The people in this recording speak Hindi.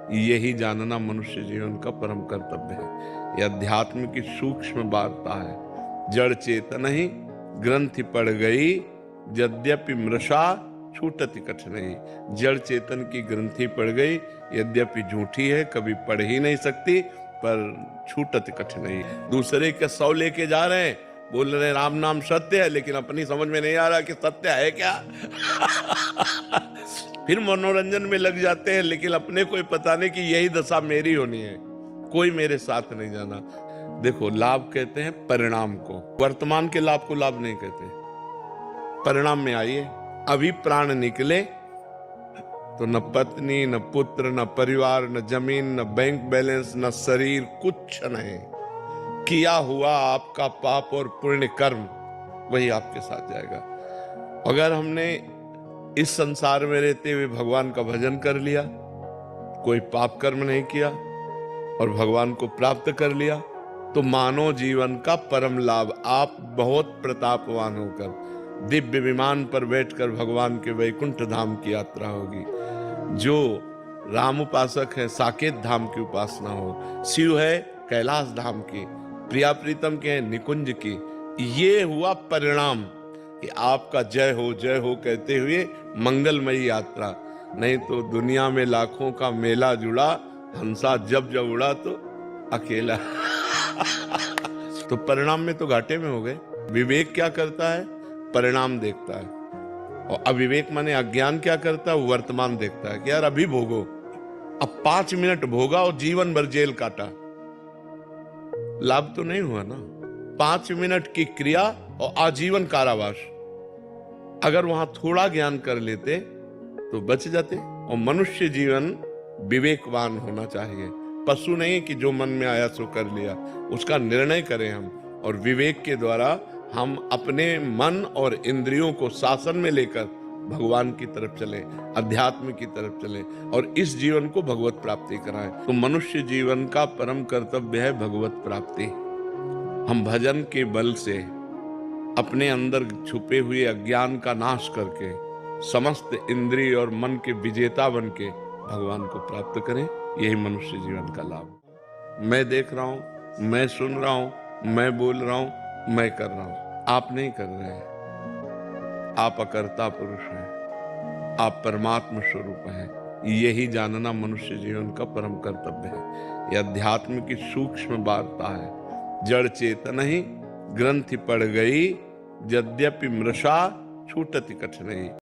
यही जानना मनुष्य जीवन का परम कर्तव्य है। यह अध्यात्म की सूक्ष्म वार्ता है। जड़ चेतन ही ग्रंथि पड़ गई, यद्यपि मृषा छूटति कठिनाई। जड़ चेतन की ग्रंथि पड़ गई, यद्यपि झूठी है, कभी पढ़ ही नहीं सकती, पर छूटति कठिनाई। दूसरे के 100 लेके जा रहे हैं, बोल रहे राम नाम सत्य है, लेकिन अपनी समझ में नहीं आ रहा कि सत्य है क्या। फिर मनोरंजन में लग जाते हैं, लेकिन अपने को पता नहीं कि यही दशा मेरी होनी है, कोई मेरे साथ नहीं जाना। देखो, लाभ कहते हैं परिणाम को, वर्तमान के लाभ को लाभ नहीं कहते। परिणाम में आइए, अभी प्राण निकले तो न पत्नी, न पुत्र, न परिवार, न जमीन, न बैंक बैलेंस, न शरीर, कुछ नहीं। किया हुआ आपका पाप और पुण्य कर्म वही आपके साथ जाएगा। अगर हमने इस संसार में रहते हुए भगवान का भजन कर लिया, कोई पाप कर्म नहीं किया और भगवान को प्राप्त कर लिया, तो मानव जीवन का परम लाभ, आप बहुत प्रतापवान होकर दिव्य विमान पर बैठकर भगवान के वैकुंठ धाम की यात्रा होगी। जो राम उपासक है, साकेत धाम की उपासना हो, शिव है कैलाश धाम की, प्रिया प्रीतम के हैं निकुंज की। ये हुआ परिणाम कि आपका जय हो कहते हुए मंगलमयी यात्रा। नहीं तो दुनिया में लाखों का मेला जुड़ा, हंसा जब जब उड़ा तो अकेला। तो परिणाम में तो घाटे में हो गए। विवेक क्या करता है? परिणाम देखता है। और अविवेक माने अज्ञान क्या करता है? वर्तमान देखता है कि यार अभी भोगो, अब 5 मिनट भोगा और जीवन भर जेल काटा, लाभ तो नहीं हुआ ना। 5 मिनट की क्रिया और आजीवन कारावास। अगर वहां थोड़ा ज्ञान कर लेते तो बच जाते। और मनुष्य जीवन विवेकवान होना चाहिए, पशु नहीं कि जो मन में आया सो कर लिया। उसका निर्णय करें हम, और विवेक के द्वारा हम अपने मन और इंद्रियों को शासन में लेकर भगवान की तरफ चलें, अध्यात्म की तरफ चलें और इस जीवन को भगवत प्राप्ति कराएं। तो मनुष्य जीवन का परम कर्तव्य है भगवत प्राप्ति। हम भजन के बल से अपने अंदर छुपे हुए अज्ञान का नाश करके समस्त इंद्रिय और मन के विजेता बन के भगवान को प्राप्त करें। यही मनुष्य जीवन का लाभ। मैं देख रहा हूं, मैं सुन रहा हूं, मैं बोल रहा हूं, मैं कर रहा हूं, आप नहीं कर रहे हैं। आप अकर्ता पुरुष हैं, आप परमात्म स्वरूप हैं। यही जानना मनुष्य जीवन का परम कर्तव्य है। यह अध्यात्म की सूक्ष्म वार्ता है। जड़ चेतन ही ग्रंथि पड़ गई, यद्यपि मृषा छूटति कठिनाई।